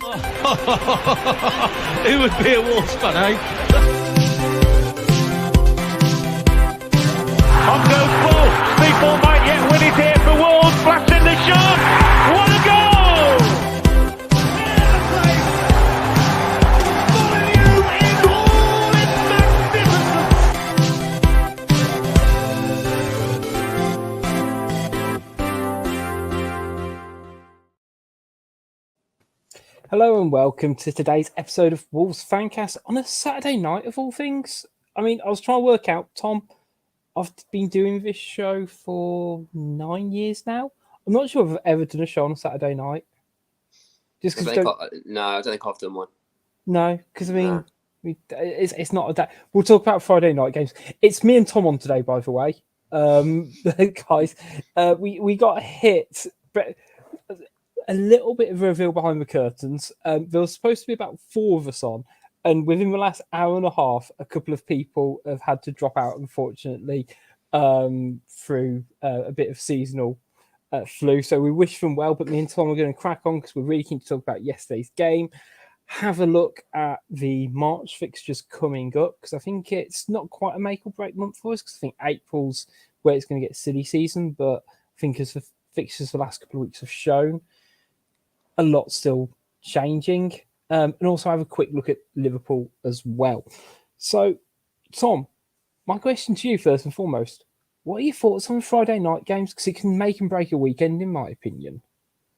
Who would be a Wolves fan, eh? On goes Paul. People might yet win it here for Wolves. Flash in the shot. What a goal! Molineux in all its magnificence. Hello and welcome to today's episode of Wolves Fancast on a Saturday night of all things. I mean, I was trying to work out, Tom, I've been doing this show for 9 years now. I'm not sure if I've ever done a show on a Saturday night. No, I don't think I've done one. No, because I mean, it's not a day. We'll talk about Friday night games. It's me and Tom on today, by the way. Guys, we got hit, but a little bit of a reveal behind the curtains. There was supposed to be about 4 of us on. And within the last hour and a half, a couple of people have had to drop out, unfortunately, through a bit of seasonal flu. So we wish them well, but me and Tom are going to crack on because we're really keen to talk about yesterday's game. Have a look at the March fixtures coming up because I think it's not quite a make or break month for us because I think April's where it's going to get silly season. But I think as the fixtures the last couple of weeks have shown, a lot still changing. And also have a quick look at Liverpool as well. So, Tom, my question to you first and foremost, what are your thoughts on Friday night games? Because it can make and break a weekend, in my opinion.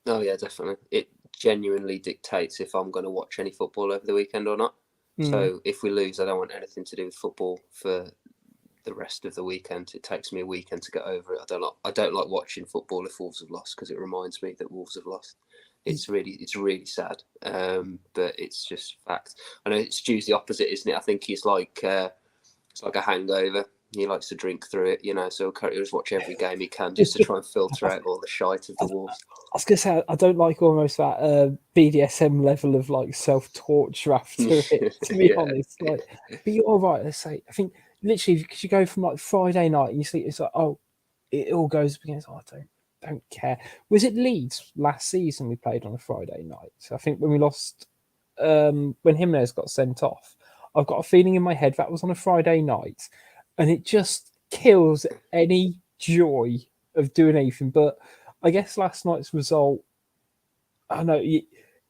Oh, yeah, definitely. It genuinely dictates if I'm going to watch any football over the weekend or not. So if we lose, I don't want anything to do with football for the rest of the weekend. It takes me a weekend to get over it. I don't like watching football if Wolves have lost because it reminds me that Wolves have lost. It's really sad, but it's just fact. I know Stu's the opposite, isn't it? I think he's like it's like a hangover. He likes to drink through it, so he'll just watch every game he can just to try and filter out all the shite of the Wolves. I was going to say, I don't like almost that BDSM level of like self-torture after it, to be honest. Like, but you're right, let's say, I think literally because you go from like Friday night and you see it's like, oh, it all goes up against, don't care. Was it Leeds last season we played on a Friday night? So I think when we lost, when Jimenez got sent off, I've got a feeling in my head that was on a Friday night, and it just kills any joy of doing anything. But I guess last night's result, I don't know,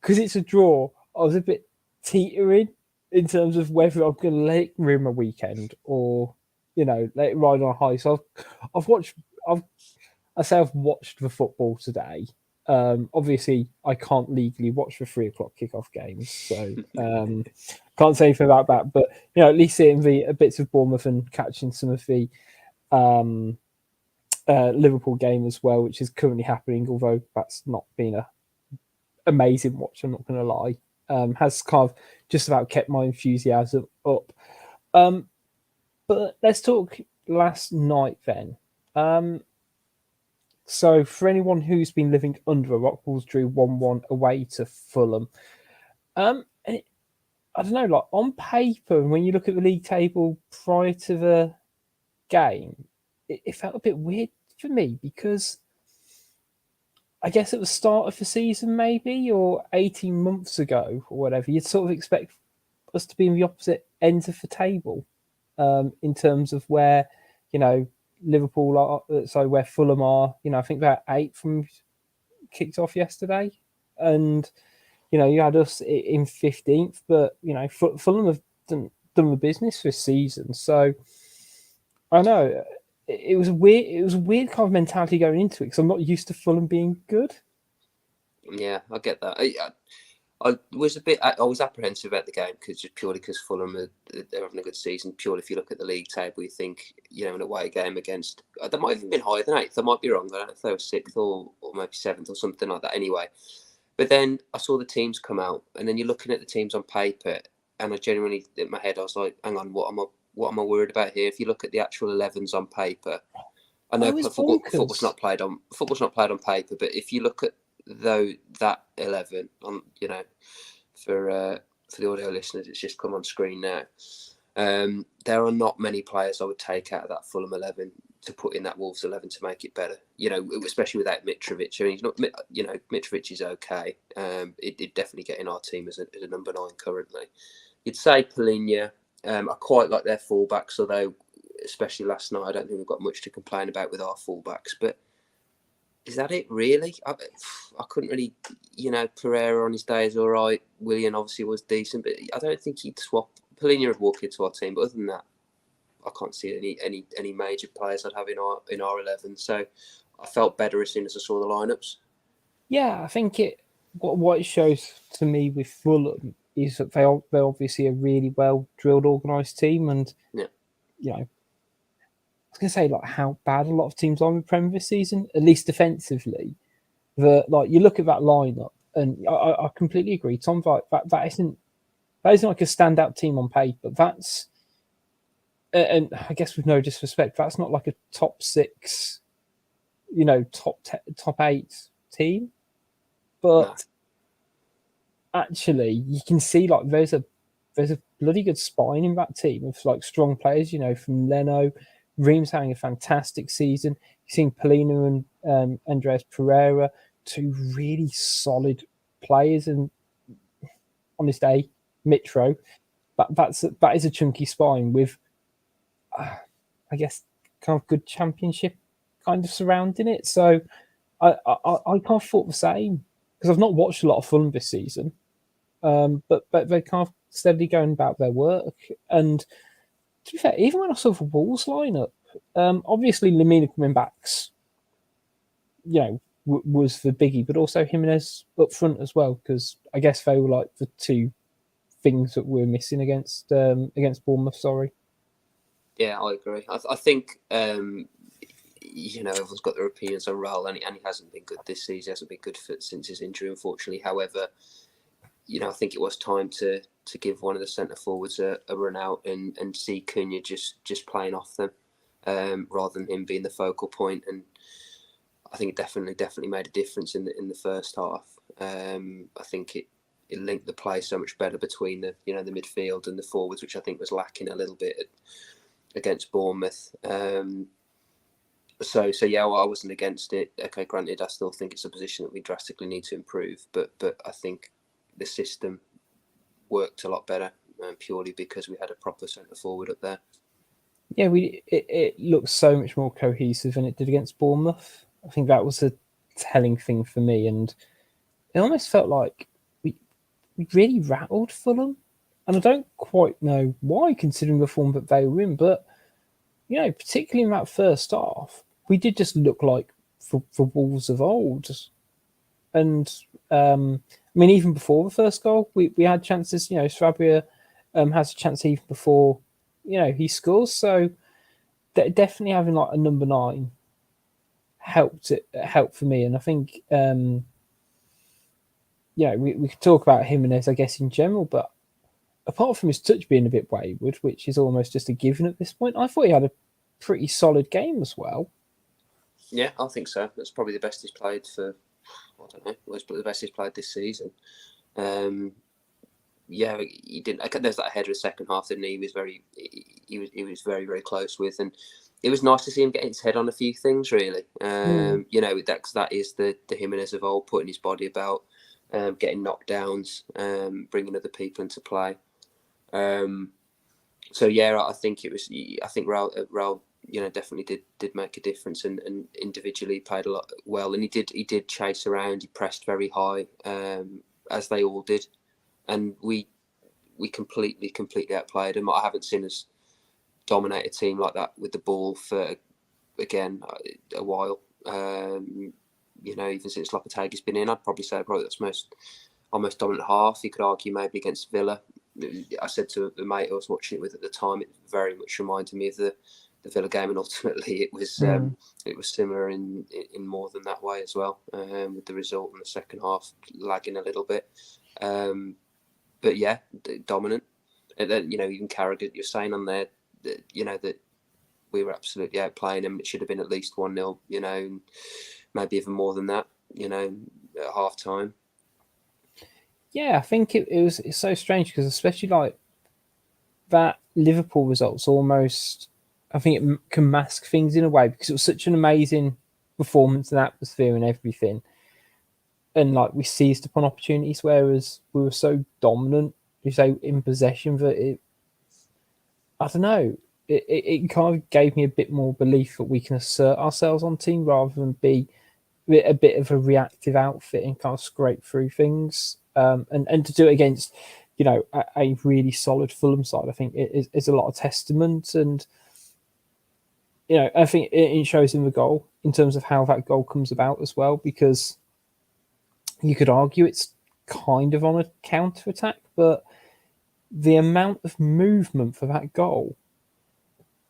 because it's a draw, I was a bit teetering in terms of whether I'm going to let it ruin my weekend or, let it ride on a high. So I've watched the football today. Obviously, I can't legally watch the 3 o'clock kickoff games, so can't say anything about that. But at least seeing the bits of Bournemouth and catching some of the Liverpool game as well, which is currently happening. Although that's not been a amazing watch, I'm not going to lie. Has kind of just about kept my enthusiasm up. But let's talk last night then. So for anyone who's been living under a rock, Wolves drew 1-1 away to Fulham. I don't know, like on paper, when you look at the league table prior to the game, it felt a bit weird for me because I guess at the start of the season, maybe, or 18 months ago or whatever, you'd sort of expect us to be in the opposite ends of the table in terms of where, Liverpool are, so where Fulham are, I think they're 8 from kicked off yesterday. And, you had us in 15th, but, Fulham have done the business this season. So I know it was a weird kind of mentality going into it because I'm not used to Fulham being good. Yeah, I get that. I was apprehensive about the game because Fulham they're having a good season. Purely if you look at the league table, you think an away game against they might have even been higher than 8th. I might be wrong. I don't know if they were 6th or maybe 7th or something like that. Anyway, but then I saw the teams come out, and then you're looking at the teams on paper, and I genuinely in my head I was like, hang on, what am I worried about here? If you look at the actual 11s on paper, I know football's not played on paper, but if you look at that 11 on for the audio listeners, it's just come on screen now. There are not many players I would take out of that Fulham 11 to put in that Wolves 11 to make it better. Especially without Mitrovic. I mean, he's not. Mitrovic is okay. It'd definitely get in our team as a number 9 currently. You'd say Molineux. I quite like their fullbacks, although especially last night, I don't think we've got much to complain about with our fullbacks. But is that it really? I couldn't really. Pereira on his day is all right. Willian obviously was decent, but I don't think he'd swap. Molineux would walk into our team, but other than that, I can't see any major players I'd have in our 11. So I felt better as soon as I saw the lineups. Yeah, I think what it shows to me with Fulham is that they're obviously a really well drilled, organised team, and I was going to say like how bad a lot of teams are in the Premier this season, at least defensively. That you look at that lineup, and I completely agree. Tom, that isn't like a standout team on paper. That's and I guess with no disrespect, that's not like a top 6, top 8 team. But actually, you can see like there's a bloody good spine in that team of like strong players. From Leno, Ream's having a fantastic season. You've seen Molineux and Andreas Pereira, 2 really solid players, and on this day, Mitro. That is a chunky spine with, I guess, kind of good championship kind of surrounding it. So I kind of thought the same because I've not watched a lot of Fulham this season, but they're kind of steadily going about their work. And to be fair, even when I saw the Wolves lineup, obviously Lamina coming back's, was the biggie, but also Jimenez up front as well, because I guess they were like the 2 things that we're missing against Bournemouth. Sorry. Yeah, I agree. I think everyone's got their opinions on Raul, and he hasn't been good this season. He hasn't been good since his injury, unfortunately. However, I think it was time to give one of the centre forwards a run out and see Cunha just playing off them, rather than him being the focal point. And I think it definitely made a difference in the first half. I think it linked the play so much better between the the midfield and the forwards, which I think was lacking a little bit against Bournemouth. So yeah, I wasn't against it. Okay, granted, I still think it's a position that we drastically need to improve, but I think the system worked a lot better, purely because we had a proper centre forward up there. Yeah, it looked so much more cohesive than it did against Bournemouth. I think that was a telling thing for me, and it almost felt like we really rattled Fulham, and I don't quite know why, considering the form that they were in. But particularly in that first half, we did just look like the Wolves of old. And even before the first goal, we had chances. Sarabia has a chance even before he scores. So definitely having like a number 9 helped for me. And I think we could talk about Jimenez, I guess, in general, but apart from his touch being a bit wayward, which is almost just a given at this point, I thought he had a pretty solid game as well. Yeah, I think so. That's probably the best he's played for, I don't know, was the best he's played this season. Yeah, he didn't. There's that header in the second half that he was very, very close with, and it was nice to see him get his head on a few things. Really, that is the Jimenez of old, putting his body about, getting knockdowns, bringing other people into play. So yeah, I think Raul, definitely did make a difference, and individually played a lot well, and he did chase around, he pressed very high, as they all did, and we completely outplayed him. I haven't seen us dominate a team like that with the ball for a while. Even since Lopetegui's been in, I'd probably say that's our most dominant half. You could argue maybe against Villa. I said to the mate I was watching it with at the time, it very much reminded me of the Villa game, and ultimately it was similar in more than that way as well, with the result in the second half lagging a little bit. But yeah, dominant. And then even Carragher, you're saying on there that that we were absolutely outplaying them. It should have been at least 1-0, and maybe even more than that, at half time. Yeah, I think it's so strange because especially like that Liverpool results almost I think it can mask things in a way because it was such an amazing performance and atmosphere and everything. And like we seized upon opportunities, whereas we were so dominant, you say, in possession that I don't know, it kind of gave me a bit more belief that we can assert ourselves on team rather than be a bit of a reactive outfit and kind of scrape through things. And to do it against, a really solid Fulham side, I think it is a lot of testament. And, I think it shows in the goal in terms of how that goal comes about as well, because you could argue it's kind of on a counter attack, but the amount of movement for that goal,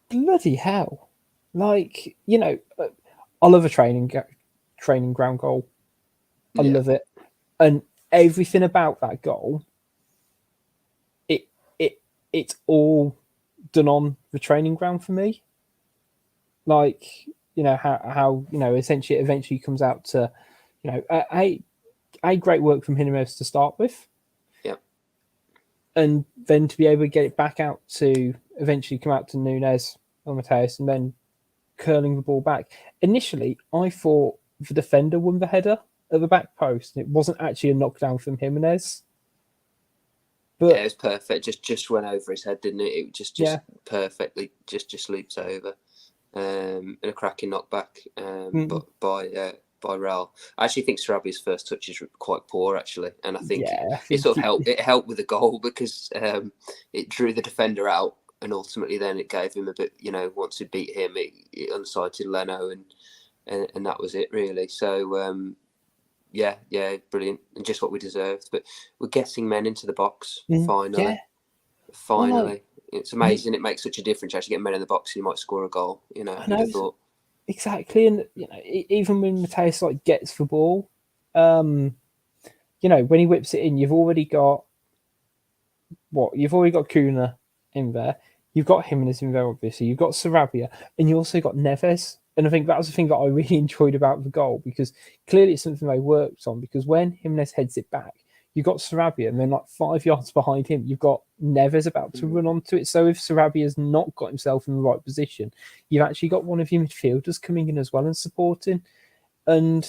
bloody hell! Like, I love a training ground goal. I love it, and everything about that goal, it's all done on the training ground for me. Like, how essentially it eventually comes out to, a great work from Jimenez to start with. Yep. And then to be able to get it back out to eventually come out to Nunez or Mateus and then curling the ball back. Initially, I thought the defender won the header at the back post. And it wasn't actually a knockdown from Jimenez. But it was perfect. Just went over his head, didn't it? It just perfectly just leaps over. And a cracking knockback but by Raul. I actually think Sarabia's first touches were quite poor, actually, and I think it sort of helped. It helped with the goal because it drew the defender out, and ultimately then it gave him a bit. Once it beat him, it unsighted Leno, and that was it really. So brilliant, and just what we deserved. But we're getting men into the box finally. Finally. It's amazing. It makes such a difference. Actually, get men in the box, you might score a goal. You'd have thought. Exactly, and even when Mateus gets the ball, when he whips it in, you've already got Cunha in there. You've got Jimenez in there, obviously. You've got Sarabia, and you also got Neves. And I think that was the thing that I really enjoyed about the goal, because clearly it's something they worked on. Because when Jimenez heads it back, you've got Sarabia, and then 5 yards behind him, you've got Neves about to run onto it. So if Sarabia's not got himself in the right position, you've actually got one of your midfielders coming in as well and supporting. And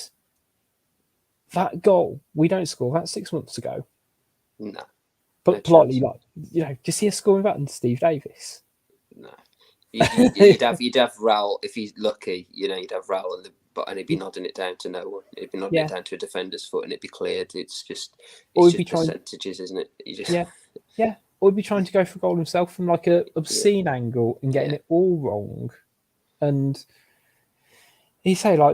that goal, we don't score that 6 months ago. No. But politely, do you see us scoring that into Steve Davis? No. You'd have Raul, if he's lucky, you'd have Raul and he'd be nodding it down to no one. He'd be nodding it down to a defender's foot and it'd be cleared. It's just percentages, isn't it? Or he'd be trying to go for a goal himself from a obscene angle and getting it all wrong. And you say that I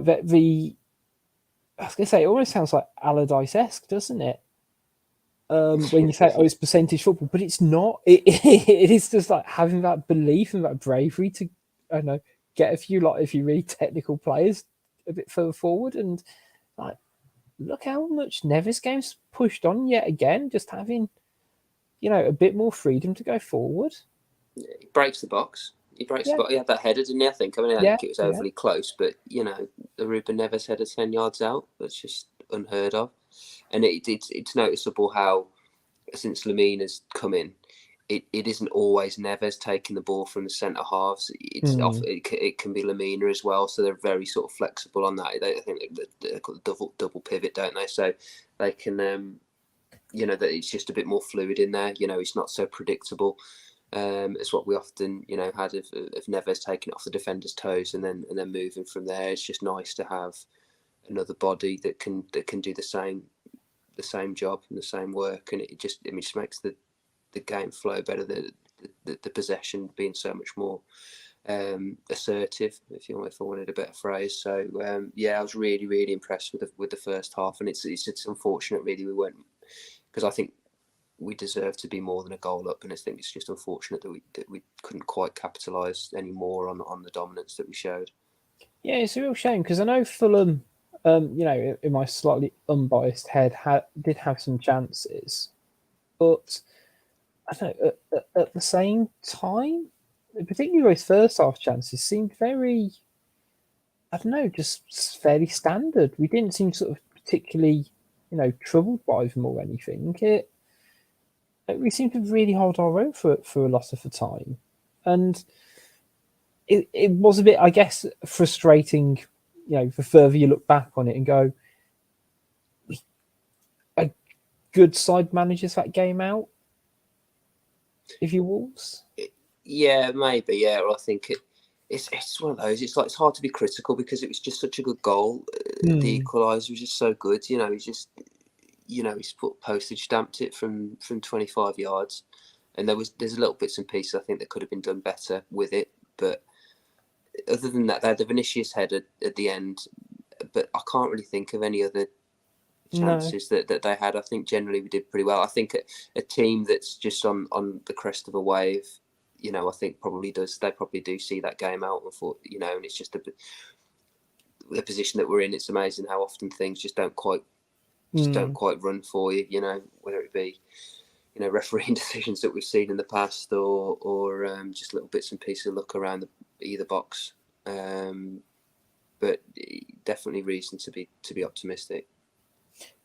was going to say, it almost sounds like Allardyce-esque, doesn't it? When you say, it's percentage football, but it's not. It is just having that belief and that bravery to, I don't know, get a few if you really technical players a bit further forward, and look how much Neves game's pushed on yet again, just having a bit more freedom to go forward. Yeah, he breaks the box. He breaks the box. He had that header, didn't he? I think it was overly close, but the Ruben Neves header 10 yards out, that's just unheard of. And it's noticeable how since Lamine come in, it isn't always Neves taking the ball from the centre halves. It can be Lamina as well. So they're very sort of flexible on that. I think they've got the double pivot, don't they? So they can, that it's just a bit more fluid in there. It's not so predictable. It's what we often, had of Neves taking it off the defender's toes and then moving from there. It's just nice to have another body that can do the same job and the same work, and it just makes the game flow better. The possession being so much more assertive, if I wanted a better phrase. So I was really, really impressed with the first half, and it's unfortunate really we weren't, because I think we deserve to be more than a goal up, and I think it's just unfortunate that we couldn't quite capitalise any more on the dominance that we showed. Yeah, it's a real shame, because I know Fulham, in my slightly unbiased head, did have some chances, but I don't know, at the same time, particularly those first half chances seemed very, I don't know, just fairly standard. We didn't seem sort of particularly, troubled by them or anything. We seemed to really hold our own for a lot of the time. And it was a bit, I guess, frustrating. The further you look back on it and go, a good side manages that game out. If you Wolves, yeah, maybe, yeah. Or I think it's one of those. It's like it's hard to be critical because it was just such a good goal. The equaliser was just so good. He's put postage stamped it from 25 yards, and there's little bits and pieces I think that could have been done better with it. But other than that, they had the Vinicius header at the end. But I can't really think of any other chances that they had. I think generally we did pretty well. I think a team that's just on the crest of a wave, I think they probably do see that game out and it's just the position that we're in. It's amazing how often things just don't quite run for you, whether it be refereeing decisions that we've seen in the past or just little bits and pieces of luck around either box. But definitely reason to be optimistic.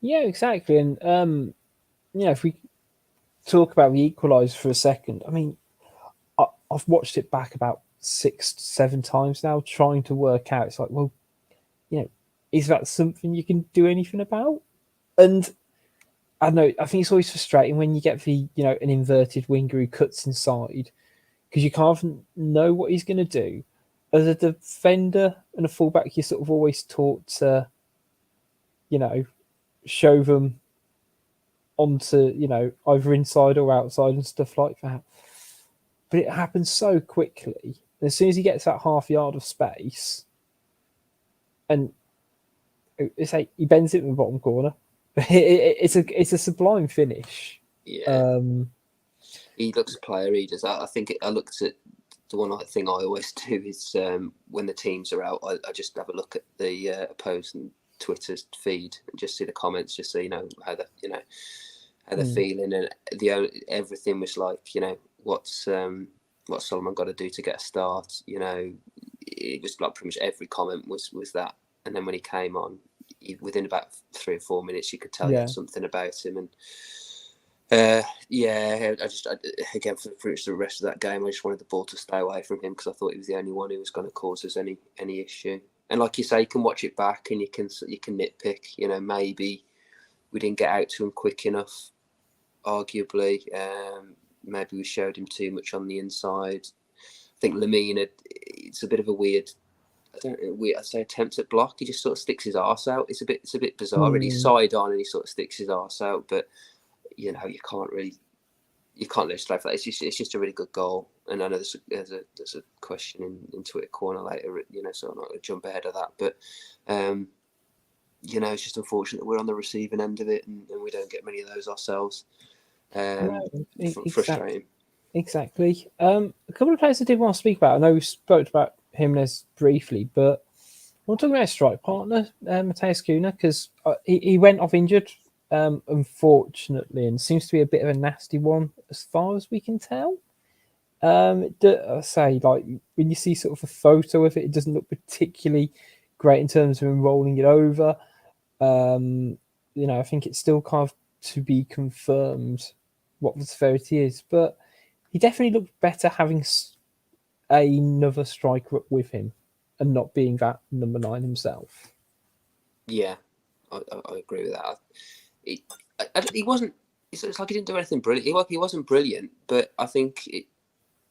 Yeah, exactly. And if we talk about the equaliser for a second, I mean, I've watched it back about 6-7 times now, trying to work out. It's like, well, is that something you can do anything about? And I don't know. I think it's always frustrating when you get an inverted winger who cuts inside because you can't know what he's going to do. As a defender and a fullback, you're sort of always taught to, show them onto, either inside or outside and stuff like that. But it happens so quickly. And as soon as he gets that half yard of space, and it's like he bends it in the bottom corner. It's a sublime finish. Yeah. He looks a player. He does. I think I looked at. The one thing I always do is when the teams are out, I just have a look at the opposing Twitter feed and just see the comments, just so how they're feeling, and everything was like, what's Solomon got to do to get a start. It was like pretty much every comment was that, and then when he came on, within about 3 or 4 minutes, you could tell he had something about him, and. Again, for pretty much the rest of that game, I just wanted the ball to stay away from him because I thought he was the only one who was going to cause us any issue. And like you say, you can watch it back and you can nitpick. Maybe we didn't get out to him quick enough. Arguably, maybe we showed him too much on the inside. I think Lamine, it's a bit of a weird. I'd say attempts at block. He just sort of sticks his arse out. It's a bit bizarre. Really, side on and he sort of sticks his arse out, but. You can't legislate for that. It's just a really good goal. And I know there's a question in Twitter corner later, so I'm not going to jump ahead of that. But, it's just unfortunate that we're on the receiving end of it and we don't get many of those ourselves. Frustrating. Exactly. A couple of players I did want to speak about. I know we spoke about Jimenez briefly, but we'll talk about his strike partner, Matheus Cunha, because he went off injured. Unfortunately, and seems to be a bit of a nasty one as far as we can tell. I say, like, when you see sort of a photo of it, it doesn't look particularly great in terms of him rolling it over. I think it's still kind of to be confirmed what the severity is, but he definitely looked better having another striker up with him and not being that number 9 himself. Yeah, I agree with that. He wasn't. It's like he didn't do anything brilliant. He wasn't brilliant, but I think it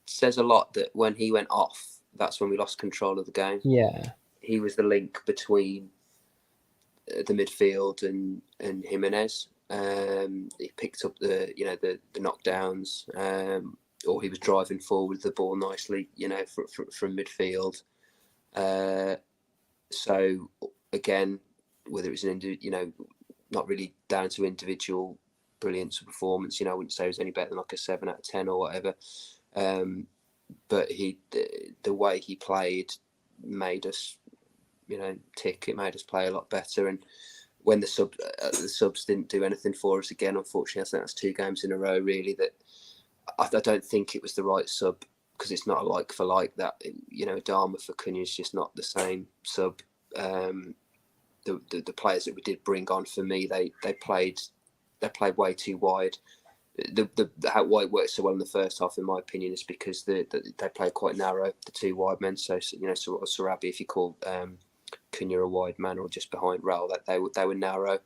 says a lot that when he went off, that's when we lost control of the game. Yeah, he was the link between the midfield and Jimenez. He picked up the knockdowns, or he was driving forward the ball nicely, from midfield. So again, whether it's not really down to individual brilliance of performance. I wouldn't say it was any better than like a 7 out of 10 or whatever. But the way he played made us, tick. It made us play a lot better. And when the subs didn't do anything for us again, unfortunately, I think that's 2 games in a row really that I don't think it was the right sub, because it's not a like for like that. Dharma for Cunha is just not the same sub. The players that we did bring on, for me, they played way too wide. why it worked so well in the first half, in my opinion, is because they play quite narrow, the two wide men. So sort of Sarabia, if you call Cunha a wide man, or just behind Raul, that they were narrow,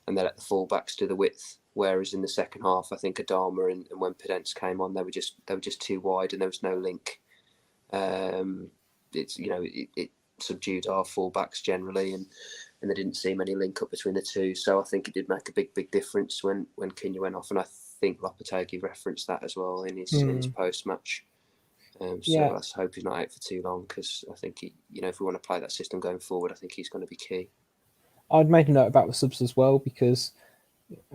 and they let the fullbacks do the width. Whereas in the second half, I think Adama and when Podence came on, they were just too wide, and there was no link. It subdued our fullbacks generally, and there didn't seem any link up between the two. So I think it did make a big difference when Cunha went off, and I think Lopetegui referenced that as well in his post match. Let's hope he's not out for too long, because I think if we want to play that system going forward, I think he's going to be key. I'd made a note about the subs as well, because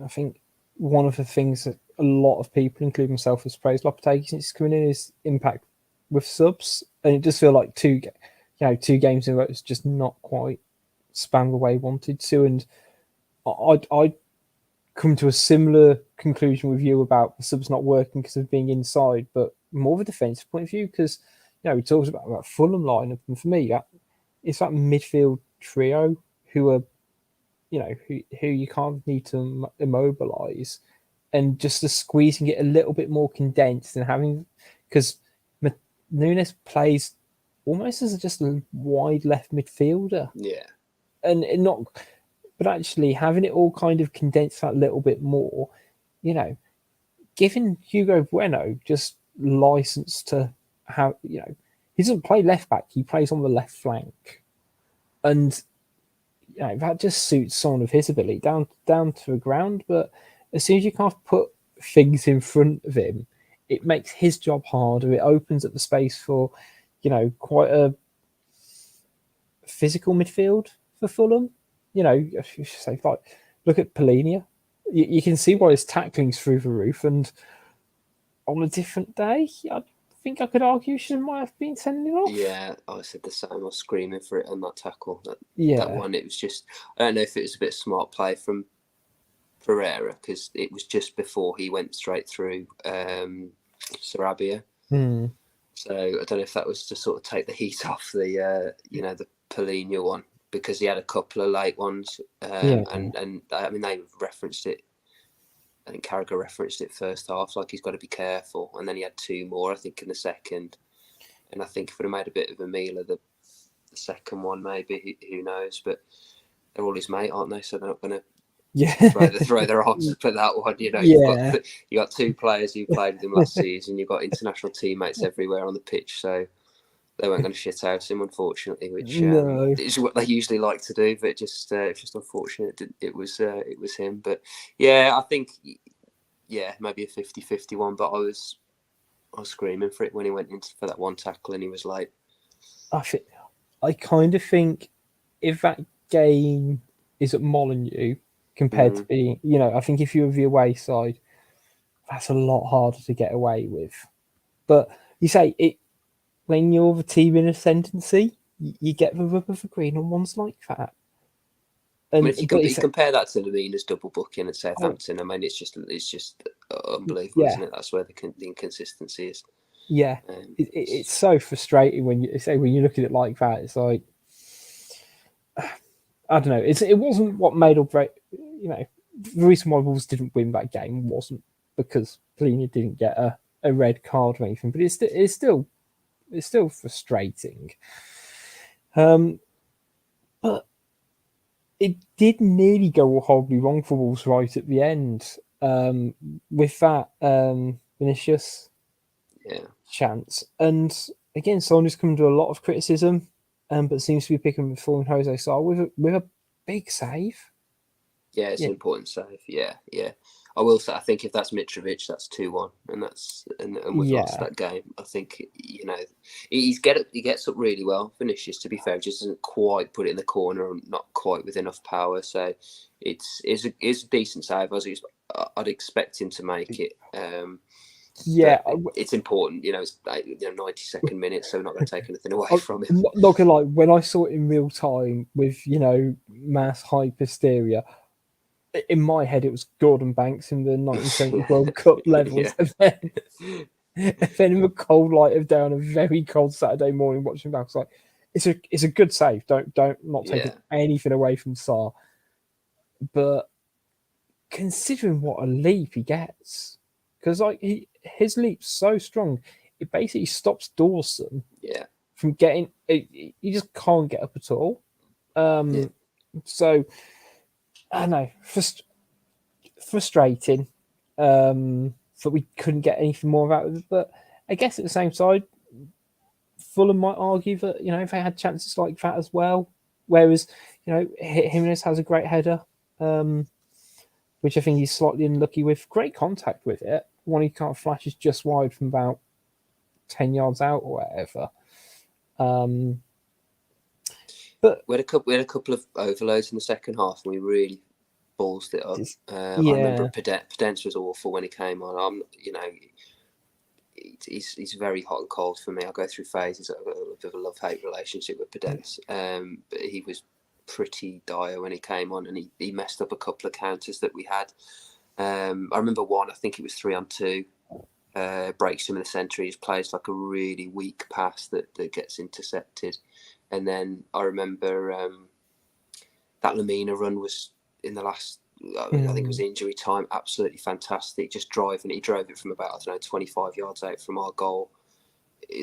I think one of the things that a lot of people, including myself, has praised Lopetegui since he's coming in is impact with subs, and it does feel like two games in a row it's just not quite spanned the way he wanted to. And I'd come to a similar conclusion with you about the subs not working because of being inside, but more of a defensive point of view, because we talked about Fulham lineup, and for me it's that midfield trio who are who you can't need to immobilise, and just the squeezing it a little bit more condensed and having, because Nunes plays almost as just a wide left midfielder. Yeah. And but actually having it all kind of condensed that little bit more, giving Hugo Bueno just license to have, he doesn't play left back, he plays on the left flank. And that just suits someone of his ability down to the ground. But as soon as you can't put things in front of him, it makes his job harder. It opens up the space for, quite a physical midfield for Fulham. Say, like, look at Polinia. You can see why his tackling's through the roof. And on a different day, I think I could argue she might have been sending off. Yeah, I said the same. I was screaming for it on that tackle. That one, it was just, I don't know if it was a bit of smart play from Pereira, because it was just before he went straight through Sarabia. So I don't know if that was to sort of take the heat off the the Polinia one, because he had a couple of late ones, and I mean they referenced it. I think Carragher referenced it first half, like he's got to be careful, and then he had two more, I think, in the second. And I think if we'd have made a bit of a meal of the second one, maybe, who knows? But they're all his mate, aren't they? So they're not going to throw their arms up at that one. You got two players who played with him last season. You've got international teammates everywhere on the pitch, so they weren't going to shit out him, unfortunately, which is what they usually like to do. But it's just unfortunate it was him. But yeah, I think maybe a 50-50 one. But I was screaming for it when he went in for that one tackle and he was late. I kind of think if that game is at Molineux compared to being, I think if you're the away side, that's a lot harder to get away with. But you say it. When you're the team in ascendancy, you get the rub of the green on ones like that. And, I mean, if you compare that to Lemina's double booking at Southampton, I mean, it's just unbelievable, isn't it? That's where the inconsistency is. Yeah, it's so frustrating when you look at it like that. It's like, I don't know. It wasn't what made or break. The reason why Wolves didn't win that game wasn't because Polina didn't get a red card or anything, but it's still frustrating. But it did nearly go horribly wrong for Wolves right at the end with that Vinicius chance. And again, someone who's come under a lot of criticism, but seems to be picking the fallen Jose Sá with a big save. Yeah, it's an important save. Yeah. I will say, I think if that's Mitrovic, that's 2-1, and we've lost that game. I think he gets up really well. Vinicius, to be fair, just doesn't quite put it in the corner, and not quite with enough power. So it's a decent save. I'd expect him to make it. It's important. It's 92nd minute, so we're not going to take anything away from him. Not gonna lie, when I saw it in real time with mass hype hysteria, in my head, it was Gordon Banks in the 1970 World Cup levels. And then in the cold light of day on a very cold Saturday morning watching back, it's like, it's a good save. Don't not taking anything away from Sá. But considering what a leap he gets, because like his leap's so strong, it basically stops Dawson Yeah. from getting. He just can't get up at all. So I don't know, frustrating that we couldn't get anything more out of it. But I guess at the same side, Fulham might argue that if they had chances like that as well, whereas Jimenez has a great header, which I think he's slightly unlucky with. Great contact with it. One he can't flash is just wide from about 10 yards out or whatever. But we had a couple of overloads in the second half, and we really ballsed it up. I remember Pedence was awful when he came on. He's very hot and cold for me. I go through phases. I've got a bit of a love-hate relationship with Pedence, but he was pretty dire when he came on, and he messed up a couple of counters that we had. I remember one, I think it was 3-on-2, breaks him in the centre. He just plays like a really weak pass that gets intercepted. And then I remember that Lamina run was in the last, I think it was injury time, absolutely fantastic. Just driving it. He drove it from about, 25 yards out from our goal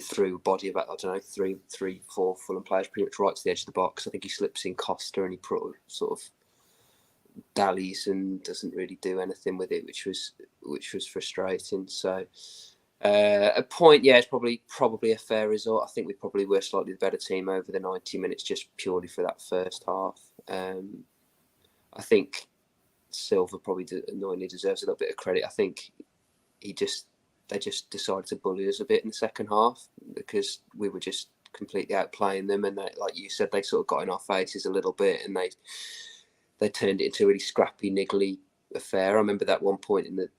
through a body of about, 3, 4 Fulham players, pretty much right to the edge of the box. I think he slips in Costa and he sort of dallies and doesn't really do anything with it, which was frustrating. So a point, it's probably a fair result. I think we probably were slightly the better team over the 90 minutes, just purely for that first half. I think Silva probably annoyingly deserves a little bit of credit. I think they just decided to bully us a bit in the second half because we were just completely outplaying them, and they, like you said, they sort of got in our faces a little bit, and they turned it into a really scrappy, niggly affair. I remember that one point in the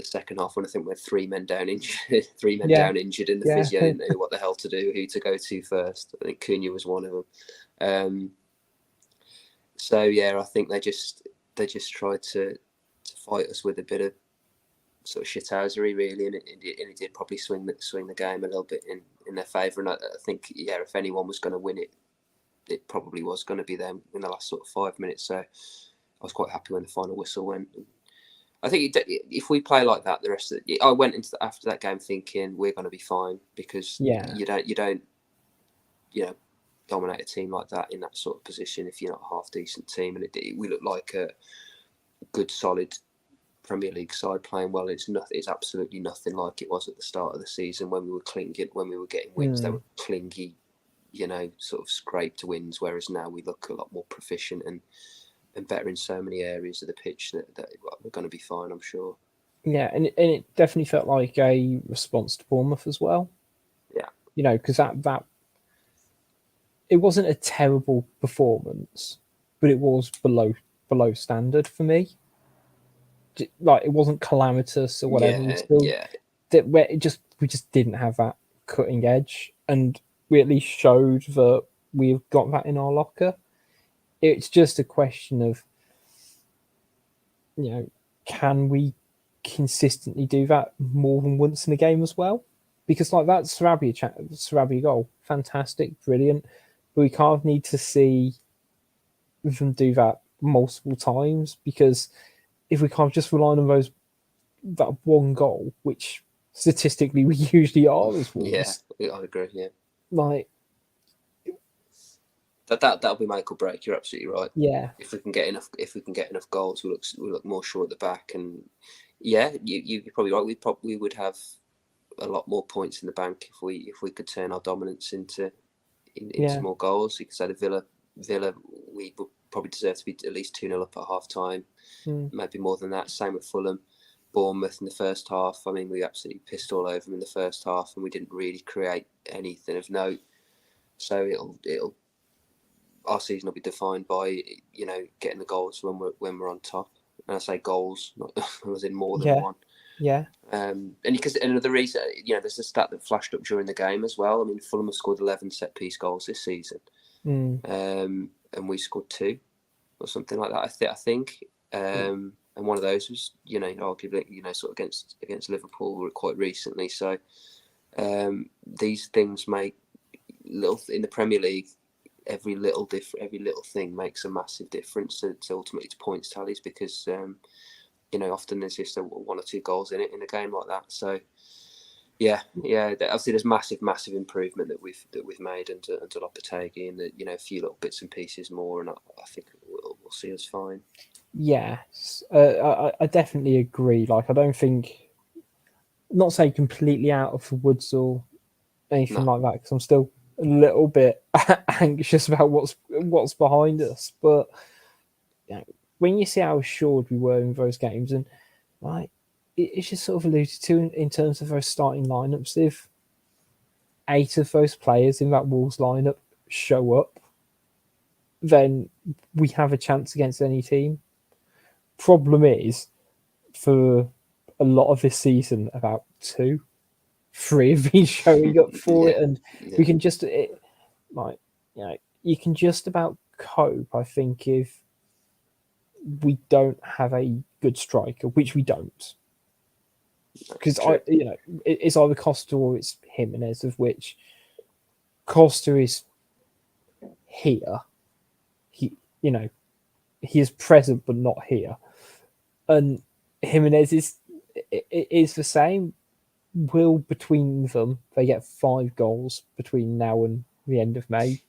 second half when I think we had 3 men down injured, down injured, and the physio didn't know what the hell to do, who to go to first. I think Cunha was one of them. So I think they just tried to fight us with a bit of sort of shithousery, really, and it did probably swing the game a little bit in their favour. And I think if anyone was going to win it, it probably was going to be them in the last sort of 5 minutes. So I was quite happy when the final whistle went. I think if we play like that the rest of I went into after that game thinking we're going to be fine, because you don't dominate a team like that in that sort of position if you're not a half decent team. And we look like a good solid Premier League side playing well. It's absolutely nothing like it was at the start of the season when we were clinging, when we were getting wins. They were clingy, sort of scraped wins, whereas now we look a lot more proficient and better in so many areas of the pitch that we're going to be fine, I'm sure. Yeah, and it definitely felt like a response to Bournemouth as well. Yeah. Because that it wasn't a terrible performance, but it was below standard for me. Like, it wasn't calamitous or whatever. We just didn't have that cutting edge, and we at least showed that we've got that in our locker. It's just a question of, can we consistently do that more than once in a game as well? Because like that Sarabia goal, fantastic, brilliant, but we kind of need to see them do that multiple times, because if we can't just rely on that one goal, which statistically we usually are as Wolves. Yeah, I agree. Yeah, like that'll be make or break. You're absolutely right. Yeah, if we can get enough goals, we'll look more sure at the back. And you're probably right. We would have a lot more points in the bank if we could turn our dominance into more goals. You could say the Villa, we would probably deserve to be at least 2-0 up at half time, maybe more than that. Same with Fulham. Bournemouth in the first half, I mean, we absolutely pissed all over them in the first half, and we didn't really create anything of note. So it'll our season will be defined by getting the goals when we're on top. And I say goals, not as in more than one. Yeah. And another reason, there's a stat that flashed up during the game as well. I mean, Fulham have scored 11 set piece goals this season, and we scored 2 or something like that. I think. And one of those was, arguably, sort of against Liverpool quite recently. So these things make in the Premier League. Every little thing makes a massive difference to ultimately to points tallies, because often there's just one or two goals in a game like that. So yeah. Obviously, there's massive improvement that we've made under Lopetegui, and that a few little bits and pieces more, and I think we'll see us fine. Yes, I definitely agree. Like, I don't think, not saying completely out of the woods or anything like that, because I'm still a little bit anxious about what's behind us. But when you see how assured we were in those games, and like it's just sort of alluded to in terms of those starting lineups, if 8 of those players in that Wolves lineup show up, then we have a chance against any team. Problem is, for a lot of this season, about 2, 3 have been showing up for it, and we can just you can just about cope, I think, if we don't have a good striker, which we don't, because it's either Costa or it's Jimenez, of which Costa is here. He is present but not here, and Jimenez is the same. Will between them they get 5 goals between now and the end of May?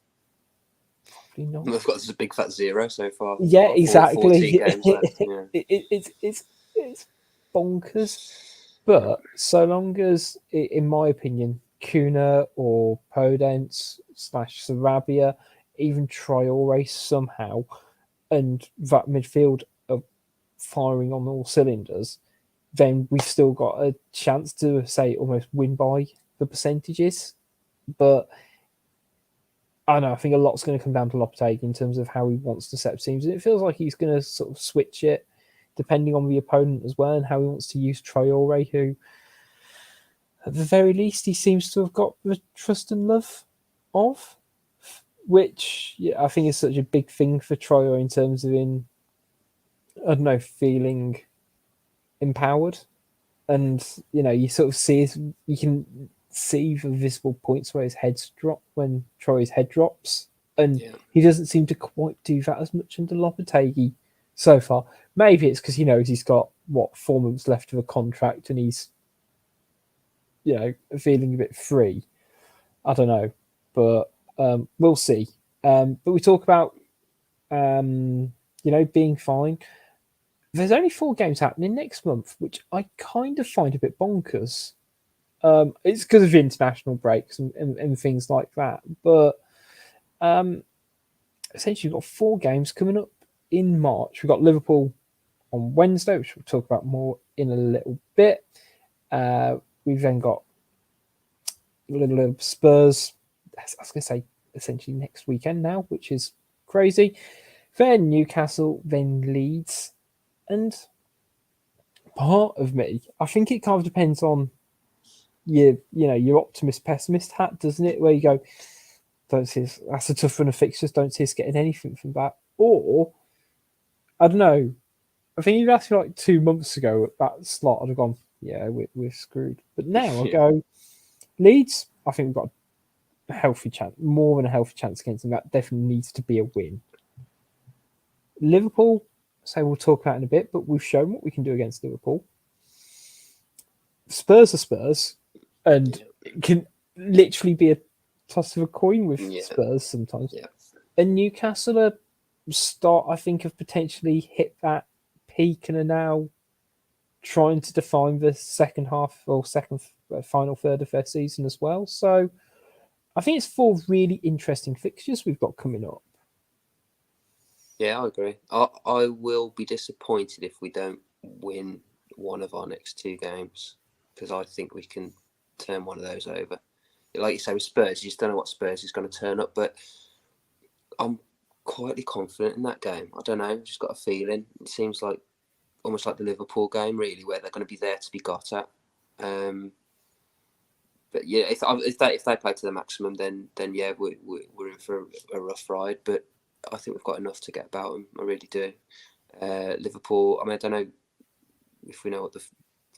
Probably not. We've got this big fat 0 so far. Yeah, exactly. Games left. Yeah. It's bonkers. But so long as, in my opinion, Cunha or Podence / Sarabia, even Traore somehow, and that midfield are firing on all cylinders, then we've still got a chance to, say, almost win by the percentages. But I don't know, I think a lot's going to come down to Lopetegui in terms of how he wants to set up teams. And it feels like he's going to sort of switch it depending on the opponent as well, and how he wants to use Traore, who, at the very least, he seems to have got the trust and love of, which I think is such a big thing for Traore in terms of feeling empowered. And you sort of you can see the visible points where his head's drop when Troy's head drops, and he doesn't seem to quite do that as much under Lopetegui so far. Maybe it's because he knows he's got 4 months left of a contract, and he's feeling a bit free. I don't know, but we'll see. But we talk about being fine. There's only 4 games happening next month, which I kind of find a bit bonkers. It's because of international breaks and things like that. But essentially, we've got 4 games coming up in March. We've got Liverpool on Wednesday, which we'll talk about more in a little bit. We've then got little Spurs, I was going to say, essentially next weekend now, which is crazy. Then Newcastle, then Leeds. And part of me, I think it kind of depends on your optimist pessimist hat, doesn't it? Where you go, don't see us, that's a tough run of fixtures, don't see us getting anything from that. Or I don't know. I think you'd asked me like 2 months ago at that slot, I'd have gone, yeah, we're screwed. But now I go, Leeds, I think we've got a healthy chance, more than a healthy chance against them. That definitely needs to be a win. Liverpool, so we'll talk about in a bit, but we've shown what we can do against Liverpool. Spurs are Spurs, and it can literally be a toss of a coin with Spurs sometimes. Yeah. And Newcastle are I think, have potentially hit that peak and are now trying to define the second half or final third of their season as well. So I think it's 4 really interesting fixtures we've got coming up. Yeah, I agree. I will be disappointed if we don't win one of our next 2 games, because I think we can turn one of those over. Like you say with Spurs, you just don't know what Spurs is going to turn up, but I'm quietly confident in that game. I don't know, I've just got a feeling. It seems like almost like the Liverpool game, really, where they're going to be there to be got at. But yeah, if they play to the maximum, then yeah, we're in for a rough ride. But I think we've got enough to get about them. I really do. Liverpool, I mean, I don't know if we know what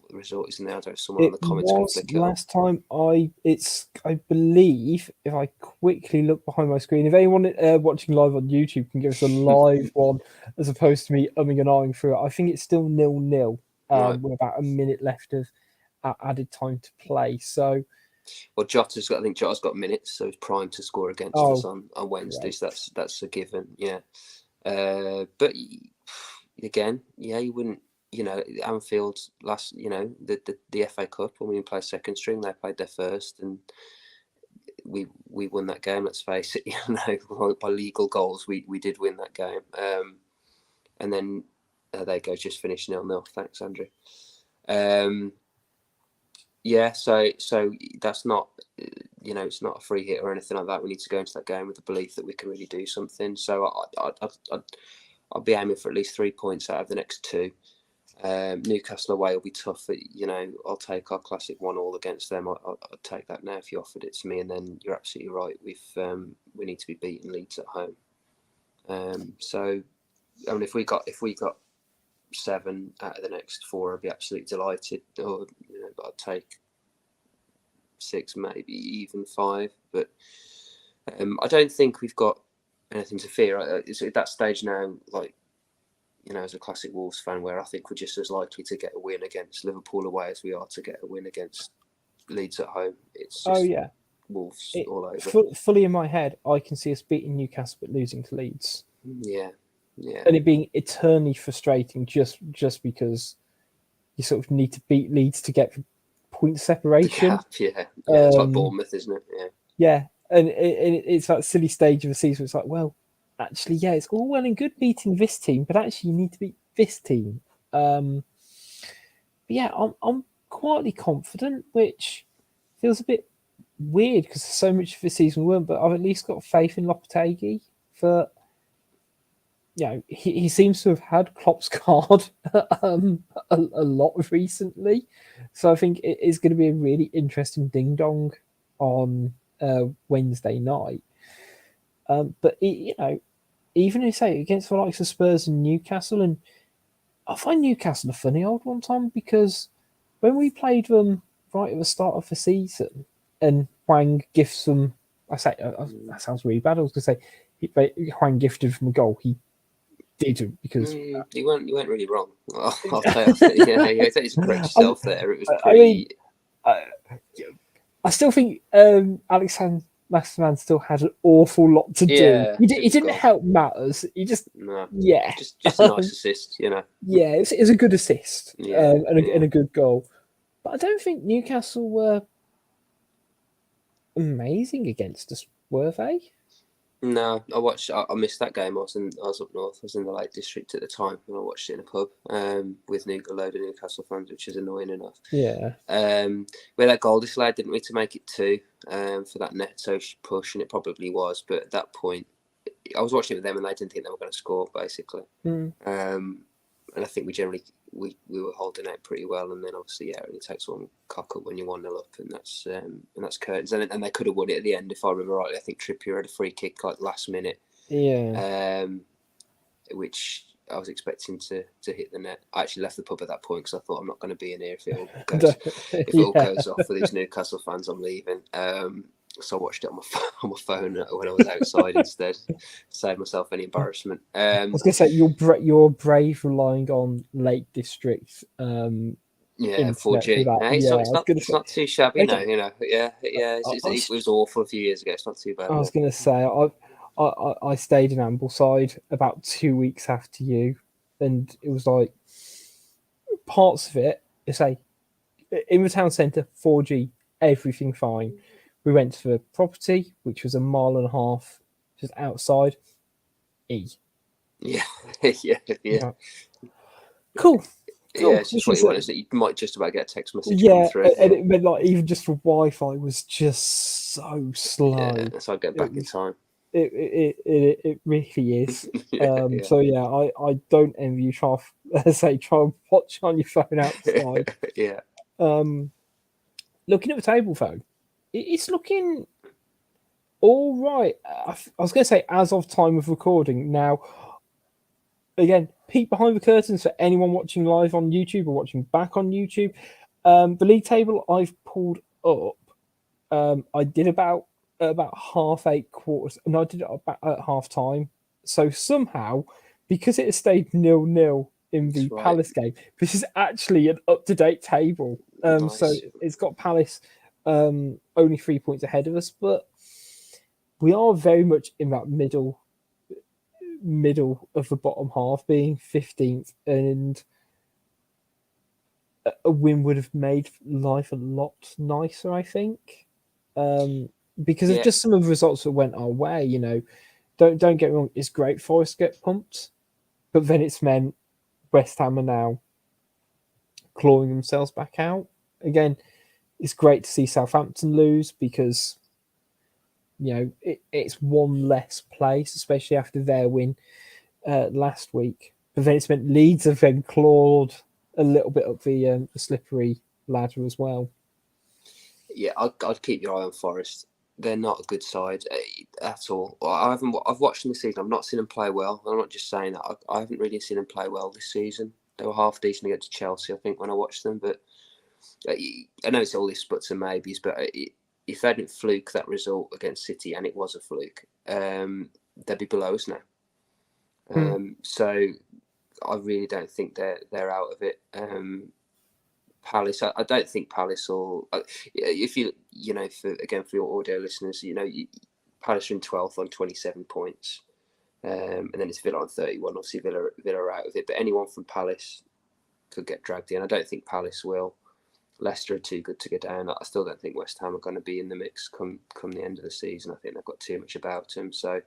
what the result is now. I don't know if someone on the comments can flick it last time. I believe, if I quickly look behind my screen, if anyone watching live on YouTube can give us a live one as opposed to me umming and ahhing through it, I think it's still 0-0 Right. with about a minute left of added time to play. So, well, Jota's got minutes, so he's primed to score against us on Wednesday. Right. So that's a given. Yeah, but again, yeah, you wouldn't. You know, Anfield last. You know, the FA Cup when we played second string, they played their first, and we won that game. Let's face it. You know, by legal goals, we did win that game. And then there you go, just finished 0-0. Thanks, Andrew. Yeah, so that's not, you know, it's not a free hit or anything like that. We need to go into that game with the belief that we can really do something. So I'll be aiming for at least 3 points out of the next 2. Newcastle away will be tough. You know, I'll take our classic 1-1 against them. I'll take that now if you offered it to me. And then you're absolutely right. We need to be beating Leeds at home. So I mean, if we got 7 out of the next 4, I'd be absolutely delighted. Or, you know, but I'd take 6, maybe even 5. But I don't think we've got anything to fear. It's at that stage now, like, you know, as a classic Wolves fan, where I think we're just as likely to get a win against Liverpool away as we are to get a win against Leeds at home. It's just Wolves all over. Fully in my head, I can see us beating Newcastle but losing to Leeds. Yeah. And it being eternally frustrating just because you sort of need to beat Leeds to get point separation. Yeah. It's like Bournemouth, isn't it? Yeah. And it's that silly stage of the season. It's like, well, actually, yeah, it's all well and good beating this team, but actually you need to beat this team. But yeah, I'm quietly confident, which feels a bit weird because so much of the season weren't, but I've at least got faith in Lopetegui for... You know, he seems to have had Klopp's card a lot recently. So I think it is going to be a really interesting ding-dong on Wednesday night. But, you know, even if you say against the likes of Spurs and Newcastle, and I find Newcastle a funny old one, Tom, because when we played them right at the start of the season and Hwang gifts them, I say, that sounds really bad, I was going to say, Hwang gifted from a goal, he did because you weren't really wrong. I'll tell you. Yeah, it's correct yourself there. It was pretty. I still think Alexander Masterman still had an awful lot to do. He didn't help matters. He just just a nice assist, you know. Yeah, it's a good assist and a good goal. But I don't think Newcastle were amazing against us, were they? No, I missed that game. I was up north. I was in the Lake District at the time, and I watched it in a pub with a load of Newcastle fans, which is annoying enough. Yeah. We had that goal disallowed, didn't we, to make it 2 for that Neto push, and it probably was. But at that point, I was watching it with them, and they didn't think they were going to score, basically. And I think we were holding out pretty well, and then obviously it only takes one cock up when you're 1-0 up, and that's curtains. And they could have won it at the end if I remember rightly. I think Trippier had a free kick like last minute, which I was expecting to hit the net. I actually left the pub at that point because I thought I'm not going to be in here if it all goes off for these Newcastle fans. I'm leaving. So I watched it on my phone when I was outside instead, to save myself any embarrassment. I was going to say you're brave relying on Lake District. 4G. It's not too shabby now, you know. It was awful a few years ago. It's not too bad. I was going to say I stayed in Ambleside about 2 weeks after you, and it was like parts of it. Say in the town centre, 4G, everything fine. We went to the property, which was 1.5 miles just outside. Yeah. Cool. Yeah, it's just what you want, is that you might just about get a text message come through. And it meant like even just for Wi-Fi was just so slow. Yeah, so I get back in time. It really is. So yeah, I don't envy you. Try and watch on your phone outside. Yeah. Looking at the table phone, it's looking all right. I was going to say as of time of recording. Now, again, peek behind the curtains for anyone watching live on YouTube or watching back on YouTube. The league table I've pulled up. I did about 8:30 quarters, and I did it about at half time. So somehow, because it has stayed 0-0 in the That's right. Palace game, this is actually an up-to-date table. Nice. So it's got Palace only 3 points ahead of us, but we are very much in that middle of the bottom half, being 15th, and a win would have made life a lot nicer, I think. Because of just some of the results that went our way, you know. Don't get me wrong, it's great for us to get pumped, but then it's meant West Ham are now clawing themselves back out. Again, it's great to see Southampton lose because, you know, it's one less place, especially after their win last week. But then it's meant Leeds have then clawed a little bit up the slippery ladder as well. Yeah, I'd keep your eye on Forest. They're not a good side at all. I've watched them this season. I've not seen them play well. I'm not just saying that. I haven't really seen them play well this season. They were half decent against Chelsea, I think, when I watched them. But I know it's all these buts and maybes. But if they didn't fluke that result against City, and it was a fluke, they'd be below us now. So I really don't think they're out of it. Palace, I don't think Palace will. If you know, for your audio listeners, you know, Palace are in 12th on 27 points, and then it's Villa on 31. Obviously, Villa are out of it, but anyone from Palace could get dragged in. I don't think Palace will. Leicester are too good to go down. I still don't think West Ham are going to be in the mix come the end of the season. I think they've got too much about them. So,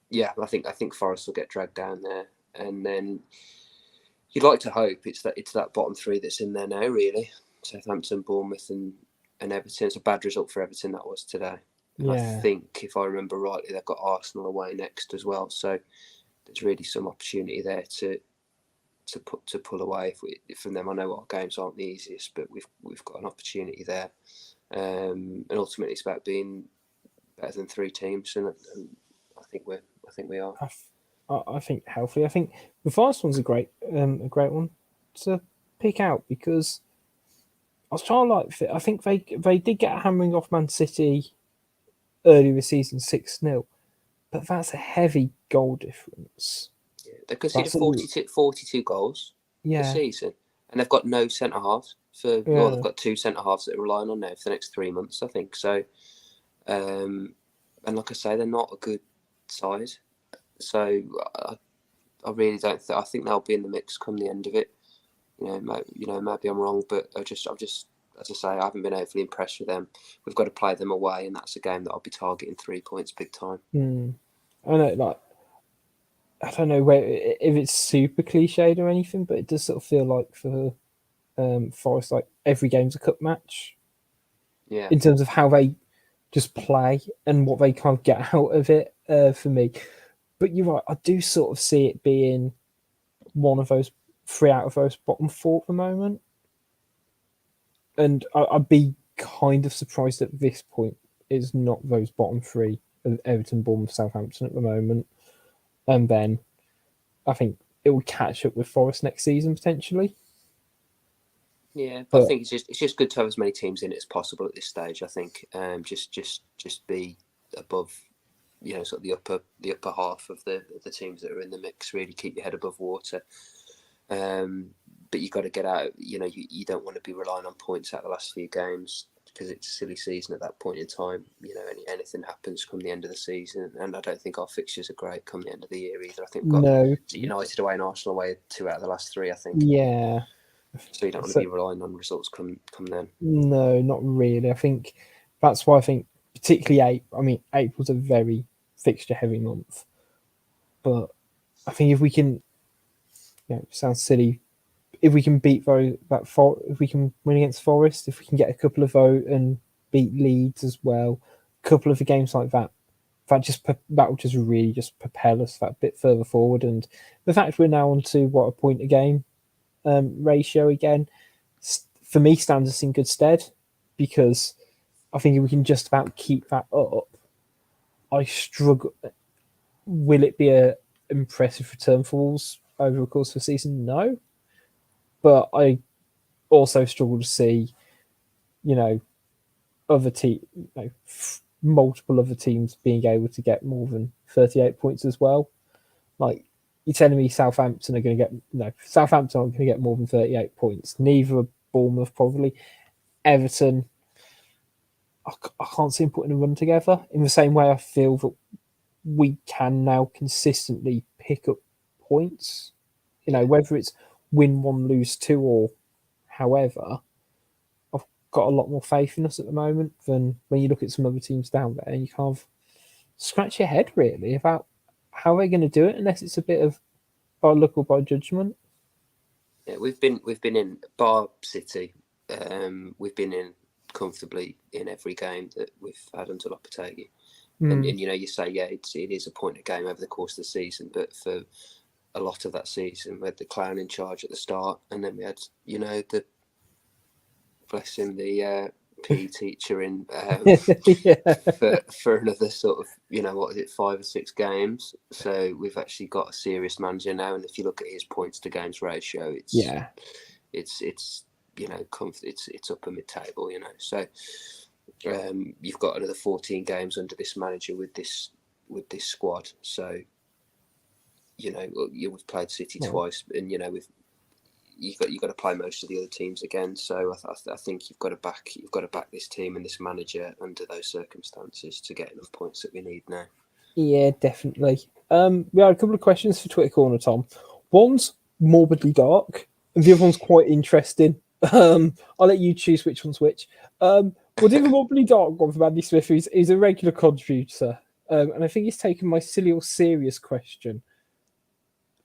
yeah, I think Forest will get dragged down there, and then. You'd like to hope it's that bottom three that's in there now, really. Southampton, Bournemouth, and Everton. It's a bad result for Everton, that was today. And I think, if I remember rightly, they've got Arsenal away next as well. So there's really some opportunity there to pull away from them. I know our games aren't the easiest, but we've got an opportunity there. And ultimately, it's about being better than three teams, and I think we are. I think healthy. I think the first one's a great one to pick out because I was trying to like. I think they did get a hammering off Man City earlier this season, 6-0, but that's a heavy goal difference. Yeah, they conceded 42 goals this season, and they've got no centre halves they've got two centre halves that are relying on now for the next 3 months, I think. So, and like I say, they're not a good side. So I really don't. I think they'll be in the mix come the end of it. Maybe I'm wrong, but I just as I say, I haven't been overly impressed with them. We've got to play them away, and that's a game that I'll be targeting 3 points big time. I know, I don't know if it's super cliched or anything, but it does sort of feel like for Forest, like every game's a cup match. Yeah. In terms of how they just play and what they kind of get out of it, for me. But you're right, I do sort of see it being one of those 3 out of those bottom 4 at the moment. And I'd be kind of surprised at this point is not those bottom 3 of Everton, Bournemouth, Southampton at the moment. And then I think it will catch up with Forest next season potentially. Yeah, but I think it's just good to have as many teams in it as possible at this stage. I think just be above. Sort of the upper half of the teams that are in the mix. Really keep your head above water, but you got to get out. You don't want to be relying on points out of the last few games because it's a silly season at that point in time. Anything happens come the end of the season, and I don't think our fixtures are great come the end of the year either. I think we've got United away and Arsenal away 2 out of the last 3. I think. Yeah. So you don't want to be relying on results come then. No, not really. I think that's why I think. Particularly April's a very fixture-heavy month, but I think if we can, it sounds silly, if we can beat if we can win against Forest, if we can get a couple of vote and beat Leeds as well, a couple of the games like that, that will just really just propel us that bit further forward. And the fact we're now on to a point a game ratio again, for me stands us in good stead because. I think if we can just about keep that up, I struggle. Will it be a impressive return for Wolves over the course of the season? No. But I also struggle to see, other multiple other teams being able to get more than 38 points as well. Like, you're telling me Southampton are going to get Southampton aren't going to get more than 38 points. Neither are Bournemouth probably. Everton, I can't see them putting a run together. In the same way, I feel that we can now consistently pick up points. Whether it's win one, lose two, or however, I've got a lot more faith in us at the moment than when you look at some other teams down there, and you kind of scratch your head really about how they're going to do it, unless it's a bit of by look or by judgment. Yeah, we've been in Bar City. We've been in comfortably in every game that we've had until Lopetegui. And you say, it is a point a game over the course of the season, but for a lot of that season, we had the clown in charge at the start, and then we had, the bless him, the PE teacher in for another sort of, 5 or 6 games. So we've actually got a serious manager now, and if you look at his points to games ratio, it's upper mid-table, So you've got another 14 games under this manager with this squad. So we've played City twice, and you've got to play most of the other teams again. So I think you've got to back this team and this manager under those circumstances to get enough points that we need now. Yeah, definitely. We had a couple of questions for Twitter Corner, Tom. One's morbidly dark, and the other one's quite interesting. I'll let you choose which one's which. We'll do the morbidly dark one for Andy Smith, who's a regular contributor, and I think he's taken my silly or serious question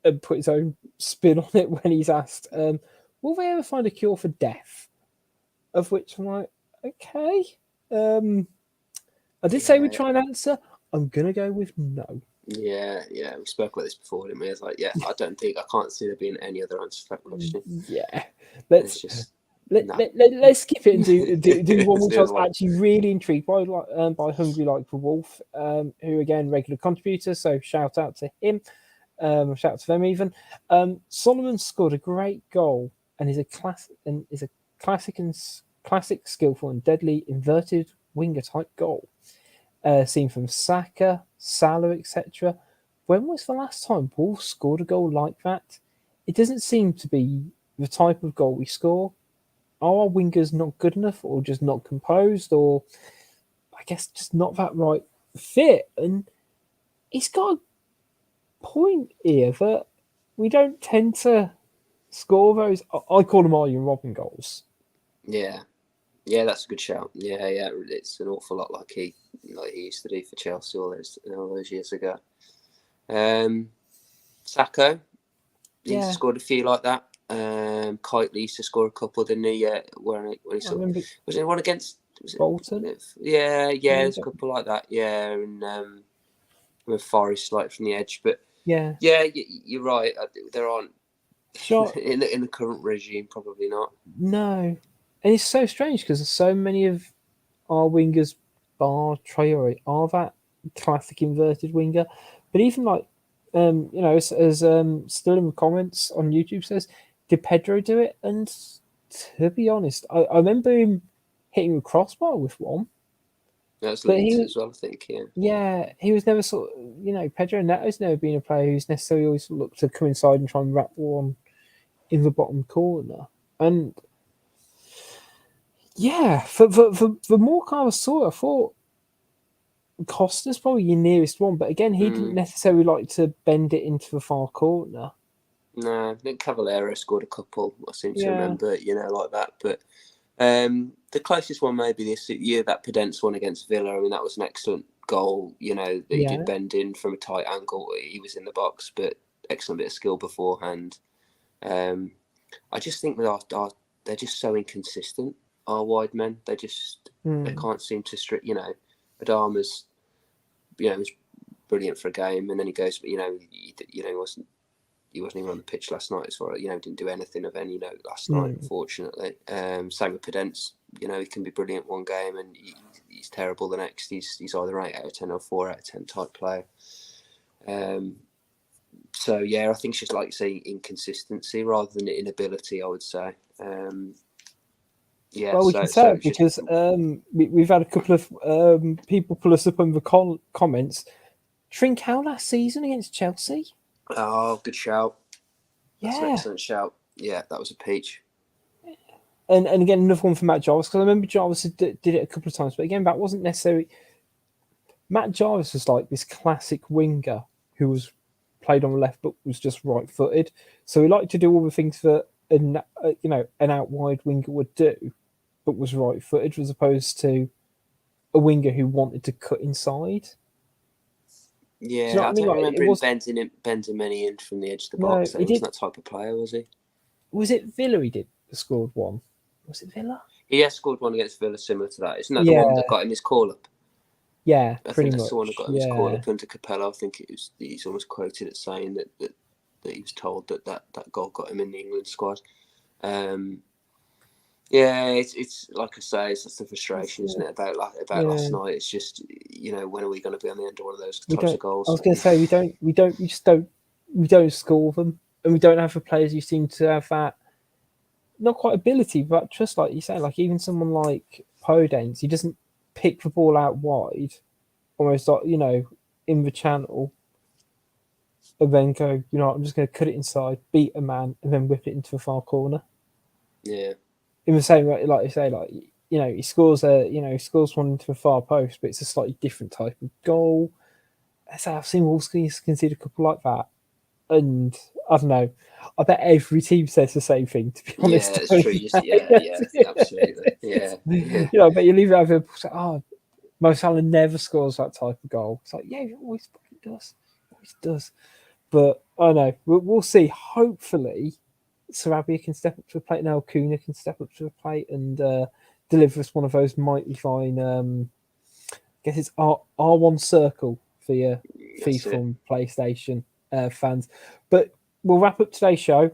and put his own spin on it when he's asked, will they ever find a cure for death? Of which I'm like, okay. I did say we'd try and answer. I'm going to go with no. Yeah. We spoke about this before, didn't we? I was like, I can't see there being any other answer to that question. Yeah. Let's skip it and do one which I was actually really intrigued by Hungry Like the Wolf, who again, regular contributor, so shout out to him. Shout out to them even. Solomon scored a great goal and is a classic, skillful and deadly inverted winger type goal. Seen from Saka, Salah, etc. When was the last time Wolves scored a goal like that? It doesn't seem to be the type of goal we score. Are our wingers not good enough, or just not composed, or I guess just not that right fit? And he's got a point here that we don't tend to score those. I call them Arjen Robben goals. Yeah, that's a good shout. Yeah, it's an awful lot like he used to do for Chelsea all those years ago. Sacco, he's scored a few like that. Kitely used to score a couple, didn't he? Yeah, was it one against Bolton? Yeah, there's a couple like that. Yeah, and with Forest from the edge, but yeah, you're right. There aren't in the current regime, probably not. No, and it's so strange because so many of our wingers, bar Traore, are that classic inverted winger. But even as still in the comments on YouTube says, did Pedro do it? And to be honest, I remember him hitting a crossbar with one. That's Leeds as well, I think. Yeah, he was never Pedro Neto's never been a player who's necessarily always looked to come inside and try and wrap one in the bottom corner. And for the more I saw, I thought Costa's probably your nearest one, but again, he didn't necessarily like to bend it into the far corner. No, I think Cavallero scored a couple, I seem to remember, like that. But the closest one maybe this year, that Podence one against Villa. I mean, that was an excellent goal, that he did bend in from a tight angle. He was in the box, but excellent bit of skill beforehand. I just think that they're just so inconsistent, our wide men. They just they can't seem to Adama's, was brilliant for a game, and then he goes, but he wasn't even on the pitch last night as far as didn't do anything of any note last night, unfortunately. Same with Podence, he can be brilliant one game and he's terrible the next. He's either 8 out of 10 or 4 out of 10 type player. So yeah, I think it's just like you say, inconsistency rather than inability. I would say. Yeah. Well, we so can so say it it's just because we've had a couple of people pull us up in the comments. Trincao last season against Chelsea. oh, good shout. That's an Yeah. excellent shout. Yeah, that was a peach. And again, another one for Matt Jarvis, because I remember Jarvis did it a couple of times, but again, that wasn't necessarily. Matt Jarvis was like this classic winger who was played on the left but was just right-footed. So he liked to do all the things that an out wide winger would do, but was right-footed, as opposed to a winger who wanted to cut inside. Yeah, you know what I I mean? don't Like, remember it him was bending many in from the edge of the no, box. He he wasn't did. that type of player, was he? Was it Villa? He did scored one. Was it Villa? He has scored one against Villa similar to that. Isn't that the Yeah, one that got him his call up? yeah, I pretty think that's much. the one that got him his call Yeah, up under Capello. I think he's almost quoted as saying that he was told that goal got him in the England squad. Yeah, it's like I say, it's just the frustration, isn't it? About last night. It's just when are we going to be on the end of one of those we types don't. of goals? I was going to say we don't score them, and we don't have the players who seem to have that not quite ability, but just like you say, like even someone like Podence, he doesn't pick the ball out wide, almost like in the channel, and then go, I'm just going to cut it inside, beat a man, and then whip it into the far corner. Yeah. In the same way, like you say, he scores one into the far post, but it's a slightly different type of goal. I've seen Wolves concede a couple like that, and I don't know. I bet every team says the same thing. To be honest, Yeah, it's true. Yeah, absolutely. Yeah. I bet you leave it over. Oh, Mo Salah never scores that type of goal. It's like, yeah, he always fucking does. Always does. But I don't know. We'll see. Hopefully, Sarabia can step up to the plate now. Cunha can step up to the plate and deliver us one of those mighty fine. I guess it's R1 circle for your FIFA and PlayStation fans. But we'll wrap up today's show.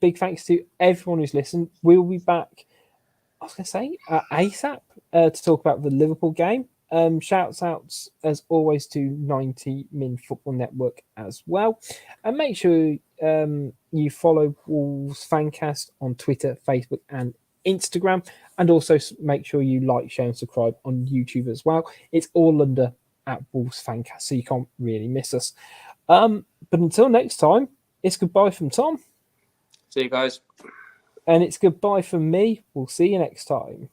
Big thanks to everyone who's listened. We'll be back, I was going to say, ASAP to talk about the Liverpool game. Shouts outs, as always, to 90 Min Football Network as well. And make sure you follow Wolves Fancast on Twitter, Facebook, and Instagram. And also make sure you like, share, and subscribe on YouTube as well. It's all under at Wolves Fancast, so you can't really miss us. But until next time, it's goodbye from Tom. See you guys. And it's goodbye from me. We'll see you next time.